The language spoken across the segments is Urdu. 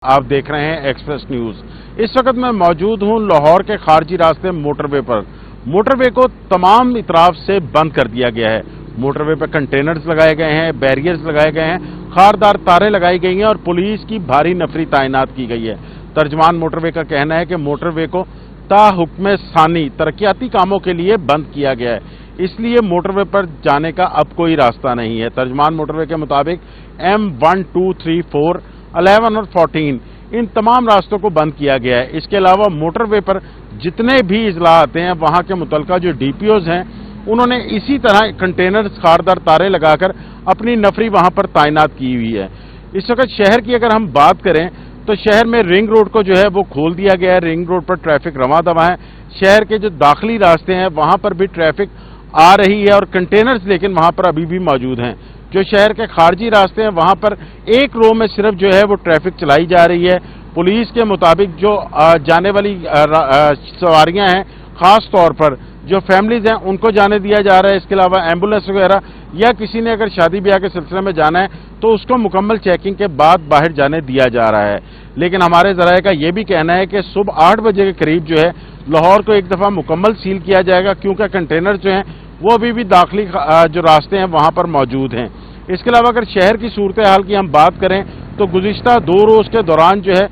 آپ دیکھ رہے ہیں ایکسپریس نیوز۔ اس وقت میں موجود ہوں لاہور کے خارجی راستے موٹر وے پر۔ موٹر وے کو تمام اطراف سے بند کر دیا گیا ہے۔ موٹر وے پر کنٹینرز لگائے گئے ہیں، بیریئرز لگائے گئے ہیں، خاردار تاریں لگائی گئی ہیں اور پولیس کی بھاری نفری تعینات کی گئی ہے۔ ترجمان موٹر وے کا کہنا ہے کہ موٹر وے کو تا حکم ثانی ترقیاتی کاموں کے لیے بند کیا گیا ہے، اس لیے موٹر وے پر جانے کا اب کوئی راستہ نہیں ہے۔ ترجمان موٹر وے کے مطابق M1 2 3 4 11 اور 14 ان تمام راستوں کو بند کیا گیا ہے۔ اس کے علاوہ موٹر وے پر جتنے بھی اضلاع آتے ہیں وہاں کے متعلقہ جو DPOs ہیں انہوں نے اسی طرح کنٹینرز خاردار تارے لگا کر اپنی نفری وہاں پر تعینات کی ہوئی ہے۔ اس وقت شہر کی اگر ہم بات کریں تو شہر میں رنگ روڈ کو جو ہے وہ کھول دیا گیا ہے۔ رنگ روڈ پر ٹریفک رواں دواں ہے۔ شہر کے جو داخلی راستے ہیں وہاں پر بھی ٹریفک آ رہی ہے اور کنٹینرز لیکن وہاں پر ابھی بھی موجود ہیں۔ جو شہر کے خارجی راستے ہیں وہاں پر ایک رو میں صرف جو ہے وہ ٹریفک چلائی جا رہی ہے۔ پولیس کے مطابق جو جانے والی سواریاں ہیں خاص طور پر جو فیملیز ہیں ان کو جانے دیا جا رہا ہے۔ اس کے علاوہ ایمبولینس وغیرہ یا کسی نے اگر شادی بیاہ کے سلسلے میں جانا ہے تو اس کو مکمل چیکنگ کے بعد باہر جانے دیا جا رہا ہے۔ لیکن ہمارے ذرائع کا یہ بھی کہنا ہے کہ صبح 8 بجے کے قریب جو ہے لاہور کو ایک دفعہ مکمل سیل کیا جائے گا، کیونکہ کنٹینر جو ہیں وہ ابھی بھی داخلی جو راستے ہیں وہاں پر موجود ہیں۔ اس کے علاوہ اگر شہر کی صورتحال کی ہم بات کریں تو گزشتہ 2 روز کے دوران جو ہے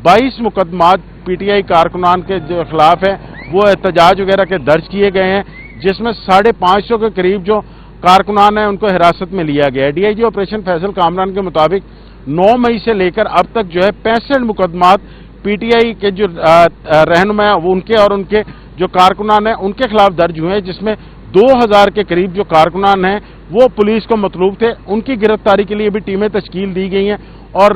22 مقدمات PTI کارکنان کے جو خلاف ہیں وہ احتجاج وغیرہ کے درج کیے گئے ہیں، جس میں 550 کے قریب جو کارکنان ہیں ان کو حراست میں لیا گیا ہے۔ DIG آپریشن فیصل کامران کے مطابق 9 مئی سے لے کر اب تک جو ہے 65 مقدمات PTI کے جو رہنما ہیں ان کے اور ان کے جو کارکنان ہیں ان کے خلاف درج ہوئے ہیں، جس میں 2000 کے قریب جو کارکنان ہیں وہ پولیس کو مطلوب تھے۔ ان کی گرفتاری کے لیے بھی ٹیمیں تشکیل دی گئی ہیں اور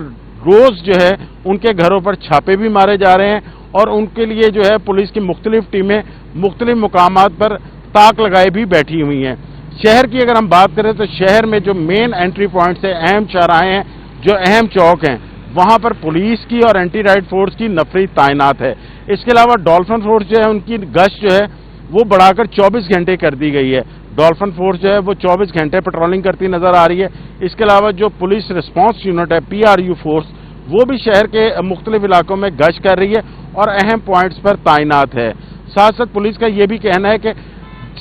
روز جو ہے ان کے گھروں پر چھاپے بھی مارے جا رہے ہیں اور ان کے لیے جو ہے پولیس کی مختلف ٹیمیں مختلف مقامات پر تاک لگائے بھی بیٹھی ہوئی ہیں۔ شہر کی اگر ہم بات کریں تو شہر میں جو مین انٹری پوائنٹس ہیں، اہم چوراہے ہیں، جو اہم چوک ہیں، وہاں پر پولیس کی اور اینٹی رائٹ فورس کی نفری تعینات ہے۔ اس کے علاوہ ڈولفن فورس جو ہے ان کی گشت جو ہے وہ بڑھا کر 24 گھنٹے کر دی گئی ہے۔ ڈولفن فورس جو ہے وہ 24 گھنٹے پیٹرولنگ کرتی نظر آ رہی ہے۔ اس کے علاوہ جو پولیس ریسپانس یونٹ ہے PRU فورس وہ بھی شہر کے مختلف علاقوں میں گشت کر رہی ہے اور اہم پوائنٹس پر تعینات ہے۔ ساتھ ساتھ پولیس کا یہ بھی کہنا ہے کہ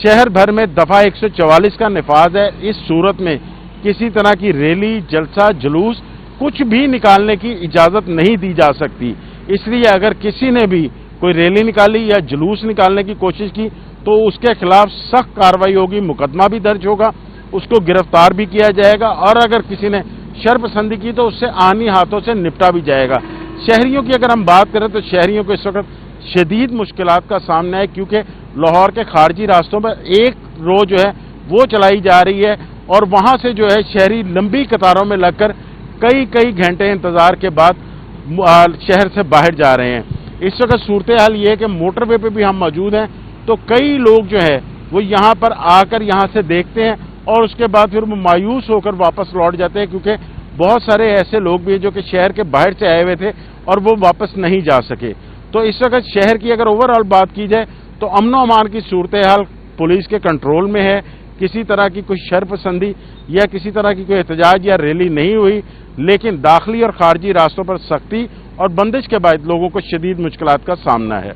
شہر بھر میں دفعہ 144 کا نفاذ ہے۔ اس صورت میں کسی طرح کی ریلی، جلسہ، جلوس کچھ بھی نکالنے کی اجازت نہیں دی جا سکتی۔ اس لیے اگر کسی نے بھی کوئی ریلی نکالی یا جلوس نکالنے کی کوشش کی تو اس کے خلاف سخت کارروائی ہوگی، مقدمہ بھی درج ہوگا، اس کو گرفتار بھی کیا جائے گا اور اگر کسی نے شرپسندی کی تو اس سے آہنی ہاتھوں سے نپٹا بھی جائے گا۔ شہریوں کی اگر ہم بات کریں تو شہریوں کو اس وقت شدید مشکلات کا سامنا ہے، کیونکہ لاہور کے خارجی راستوں پر ایک رو جو ہے وہ چلائی جا رہی ہے اور وہاں سے جو ہے شہری لمبی قطاروں میں لگ کر کئی گھنٹے انتظار کے بعد شہر سے باہر جا رہے ہیں۔ اس وقت صورتحال یہ ہے کہ موٹر وے پہ بھی ہم موجود ہیں تو کئی لوگ جو ہے وہ یہاں پر آ کر یہاں سے دیکھتے ہیں اور اس کے بعد پھر وہ مایوس ہو کر واپس لوٹ جاتے ہیں، کیونکہ بہت سارے ایسے لوگ بھی ہیں جو کہ شہر کے باہر سے آئے ہوئے تھے اور وہ واپس نہیں جا سکے۔ تو اس وقت شہر کی اگر اوور آل بات کی جائے تو امن و امان کی صورتحال پولیس کے کنٹرول میں ہے۔ کسی طرح کی کوئی شرپسندی یا کسی طرح کی کوئی احتجاج یا ریلی نہیں ہوئی، لیکن داخلی اور خارجی راستوں پر سختی اور بندش کے باعث لوگوں کو شدید مشکلات کا سامنا ہے۔